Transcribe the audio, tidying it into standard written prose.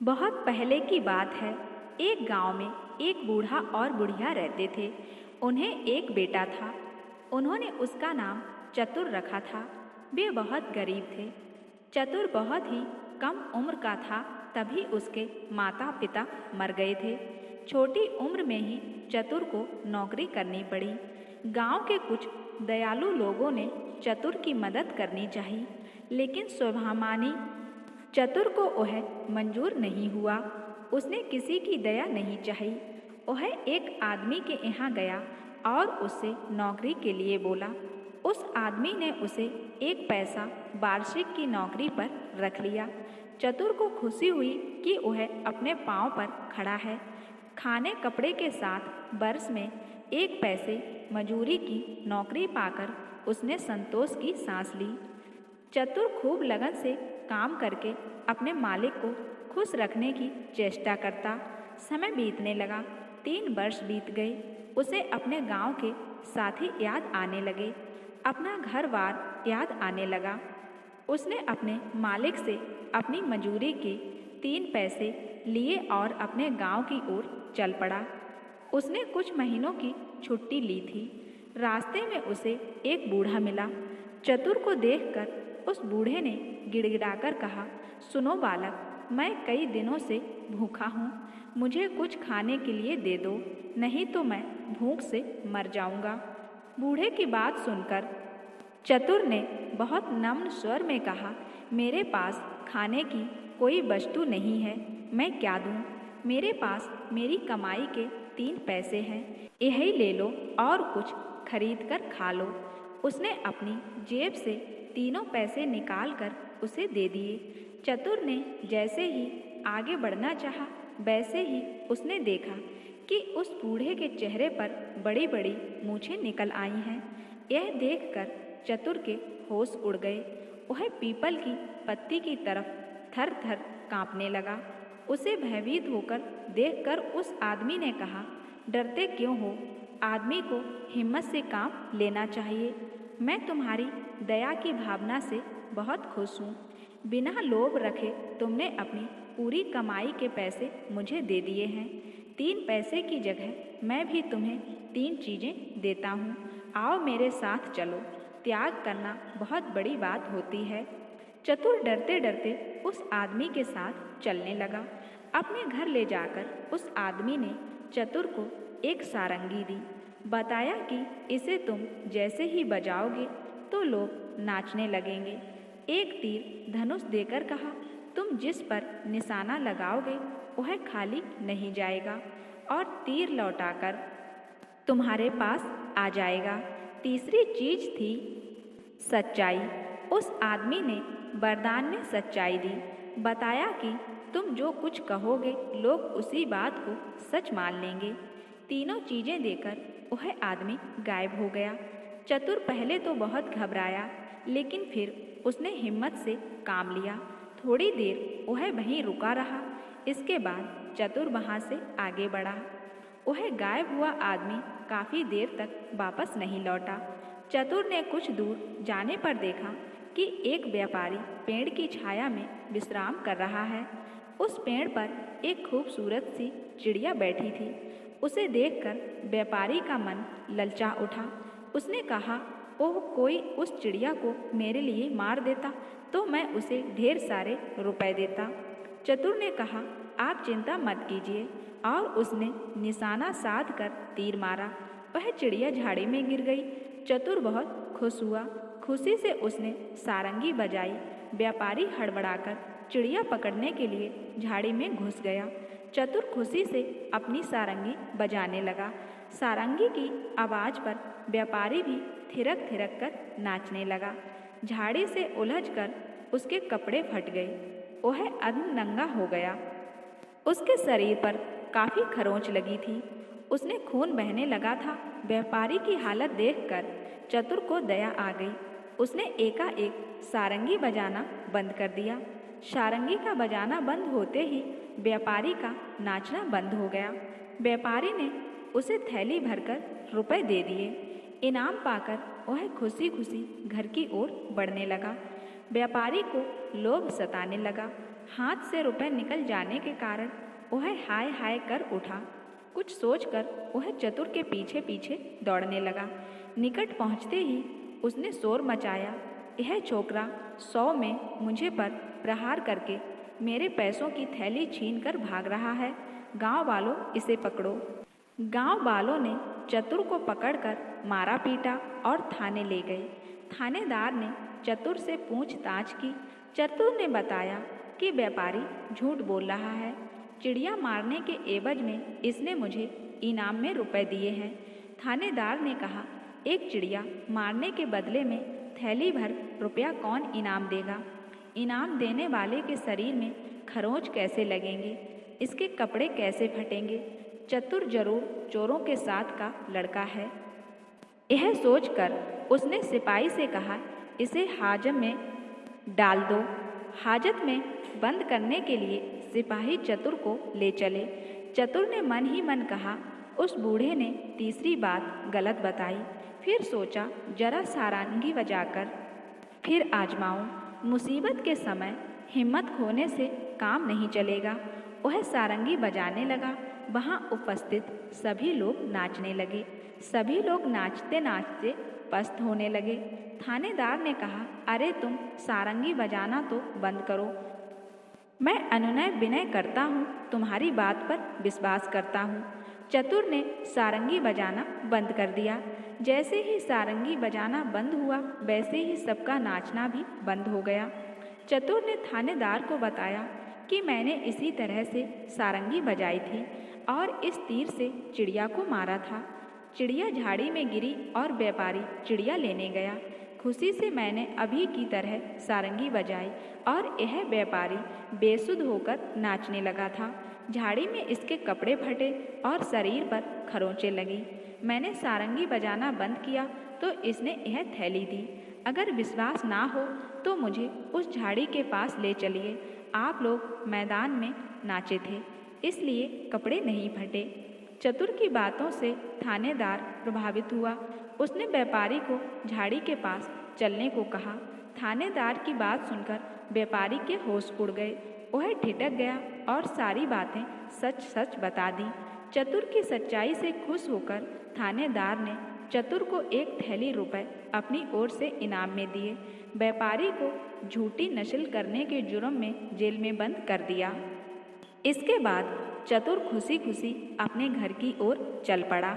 बहुत पहले की बात है। एक गांव में एक बूढ़ा और बुढ़िया रहते थे। उन्हें एक बेटा था। उन्होंने उसका नाम चतुर रखा था। वे बहुत गरीब थे। चतुर बहुत ही कम उम्र का था तभी उसके माता पिता मर गए थे। छोटी उम्र में ही चतुर को नौकरी करनी पड़ी। गांव के कुछ दयालु लोगों ने चतुर की मदद करनी चाहिए, लेकिन स्वाभिमानी चतुर को वह मंजूर नहीं हुआ। उसने किसी की दया नहीं चाही। वह एक आदमी के यहाँ गया और उससे नौकरी के लिए बोला। उस आदमी ने उसे 1 पैसा वार्षिक की नौकरी पर रख लिया। चतुर को खुशी हुई कि वह अपने पाँव पर खड़ा है। खाने कपड़े के साथ वर्ष में 1 पैसे मजूरी की नौकरी पाकर उसने संतोष की सांस ली। चतुर खूब लगन से काम करके अपने मालिक को खुश रखने की चेष्टा करता। समय बीतने लगा। 3 वर्ष बीत गए। उसे अपने गांव के साथी याद आने लगे। अपना घर-बार याद आने लगा। उसने अपने मालिक से अपनी मजूरी के 3 पैसे लिए और अपने गांव की ओर चल पड़ा। उसने कुछ महीनों की छुट्टी ली थी। रास्ते में उसे एक बूढ़ा मिला। चतुर को देखकर उस बूढ़े ने गिड़गिड़ाकर कहा, सुनो बालक, मैं कई दिनों से भूखा हूँ। मुझे कुछ खाने के लिए दे दो, नहीं तो मैं भूख से मर जाऊँगा। बूढ़े की बात सुनकर चतुर ने बहुत नम्र स्वर में कहा, मेरे पास खाने की कोई वस्तु नहीं है, मैं क्या दूँ? मेरे पास मेरी कमाई के 3 पैसे हैं, यही ले लो और कुछ खरीद कर खा लो। उसने अपनी जेब से 3 पैसे निकालकर उसे दे दिए। चतुर ने जैसे ही आगे बढ़ना चाहा, वैसे ही उसने देखा कि उस बूढ़े के चेहरे पर बड़ी बड़ी मूछें निकल आई हैं। यह देखकर चतुर के होश उड़ गए। वह पीपल की पत्ती की तरफ थर थर काँपने लगा। उसे भयभीत होकर देखकर उस आदमी ने कहा, डरते क्यों हो? आदमी को हिम्मत से काम लेना चाहिए। मैं तुम्हारी दया की भावना से बहुत खुश हूँ। बिना लोभ रखे तुमने अपनी पूरी कमाई के पैसे मुझे दे दिए हैं। 3 पैसे की जगह मैं भी तुम्हें 3 चीज़ें देता हूँ। आओ मेरे साथ चलो। त्याग करना बहुत बड़ी बात होती है। चतुर डरते डरते उस आदमी के साथ चलने लगा। अपने घर ले जाकर उस आदमी ने चतुर को एक सारंगी दी। बताया कि इसे तुम जैसे ही बजाओगे तो लोग नाचने लगेंगे। एक तीर धनुष देकर कहा, तुम जिस पर निशाना लगाओगे वह खाली नहीं जाएगा और तीर लौटाकर तुम्हारे पास आ जाएगा। तीसरी चीज थी सच्चाई। उस आदमी ने वरदान में सच्चाई दी। बताया कि तुम जो कुछ कहोगे लोग उसी बात को सच मान लेंगे। तीनों चीज़ें देकर वह आदमी गायब हो गया। चतुर पहले तो बहुत घबराया, लेकिन फिर उसने हिम्मत से काम लिया। थोड़ी देर वह वहीं रुका रहा। इसके बाद चतुर वहाँ से आगे बढ़ा। वह गायब हुआ आदमी काफ़ी देर तक वापस नहीं लौटा। चतुर ने कुछ दूर जाने पर देखा कि एक व्यापारी पेड़ की छाया में विश्राम कर रहा है। उस पेड़ पर एक खूबसूरत सी चिड़िया बैठी थी। उसे देखकर व्यापारी का मन ललचा उठा। उसने कहा, ओह, कोई उस चिड़िया को मेरे लिए मार देता तो मैं उसे ढेर सारे रुपए देता। चतुर ने कहा, आप चिंता मत कीजिए, और उसने निशाना साध कर तीर मारा। वह चिड़िया झाड़ी में गिर गई। चतुर बहुत खुश हुआ। खुशी से उसने सारंगी बजाई। व्यापारी हड़बड़ाकर चिड़िया पकड़ने के लिए झाड़ी में घुस गया। चतुर खुशी से अपनी सारंगी बजाने लगा। सारंगी की आवाज़ पर व्यापारी भी थिरक थिरक कर नाचने लगा। झाड़ी से उलझकर उसके कपड़े फट गए। वह अधनंगा हो गया। उसके शरीर पर काफ़ी खरोंच लगी थी। उसने खून बहने लगा था। व्यापारी की हालत देखकर चतुर को दया आ गई। उसने एकाएक सारंगी बजाना बंद कर दिया। सारंगी का बजाना बंद होते ही व्यापारी का नाचना बंद हो गया। व्यापारी ने उसे थैली भरकर रुपए दे दिए। इनाम पाकर वह खुशी खुशी घर की ओर बढ़ने लगा। व्यापारी को लोभ सताने लगा। हाथ से रुपए निकल जाने के कारण वह हाय हाय कर उठा। कुछ सोचकर वह चतुर के पीछे पीछे दौड़ने लगा। निकट पहुंचते ही उसने शोर मचाया, यह छोकरा 100 में मुझे पर प्रहार करके मेरे पैसों की थैली छीनकर भाग रहा है। गांव वालों, इसे पकड़ो। गांव वालों ने चतुर को पकड़कर मारा पीटा और थाने ले गए। थानेदार ने चतुर से पूछताछ की। चतुर ने बताया कि व्यापारी झूठ बोल रहा है। चिड़िया मारने के एवज में इसने मुझे इनाम में रुपए दिए हैं। थानेदार ने कहा, एक चिड़िया मारने के बदले में थैली भर रुपया कौन इनाम देगा? इनाम देने वाले के शरीर में खरोंच कैसे लगेंगे? इसके कपड़े कैसे फटेंगे? चतुर जरूर चोरों के साथ का लड़का है। यह सोचकर उसने सिपाही से कहा, इसे हाजत में डाल दो। हाजत में बंद करने के लिए सिपाही चतुर को ले चले। चतुर ने मन ही मन कहा, उस बूढ़े ने तीसरी बात गलत बताई। फिर सोचा, जरा सारंगी बजाकर फिर आजमाऊं। मुसीबत के समय हिम्मत खोने से काम नहीं चलेगा। वह सारंगी बजाने लगा। वहाँ उपस्थित सभी लोग नाचने लगे। सभी लोग नाचते नाचते पस्त होने लगे। थानेदार ने कहा, अरे तुम सारंगी बजाना तो बंद करो। मैं अनुनय विनय करता हूँ, तुम्हारी बात पर विश्वास करता हूँ। चतुर ने सारंगी बजाना बंद कर दिया। जैसे ही सारंगी बजाना बंद हुआ, वैसे ही सबका नाचना भी बंद हो गया। चतुर ने थानेदार को बताया कि मैंने इसी तरह से सारंगी बजाई थी और इस तीर से चिड़िया को मारा था। चिड़िया झाड़ी में गिरी और व्यापारी चिड़िया लेने गया। खुशी से मैंने अभी की तरह सारंगी बजाई और यह व्यापारी बेसुध होकर नाचने लगा था। झाड़ी में इसके कपड़े फटे और शरीर पर खरोंचें लगी। मैंने सारंगी बजाना बंद किया तो इसने यह थैली दी। अगर विश्वास ना हो तो मुझे उस झाड़ी के पास ले चलिए। आप लोग मैदान में नाचे थे, इसलिए कपड़े नहीं फटे। चतुर की बातों से थानेदार प्रभावित हुआ। उसने व्यापारी को झाड़ी के पास चलने को कहा। थानेदार की बात सुनकर व्यापारी के होश उड़ गए। वह ठिठक गया और सारी बातें सच सच बता दी। चतुर की सच्चाई से खुश होकर थानेदार ने चतुर को एक थैली रुपए अपनी ओर से इनाम में दिए। व्यापारी को झूठी नस्ल करने के जुर्म में जेल में बंद कर दिया। इसके बाद चतुर खुशी खुशी अपने घर की ओर चल पड़ा।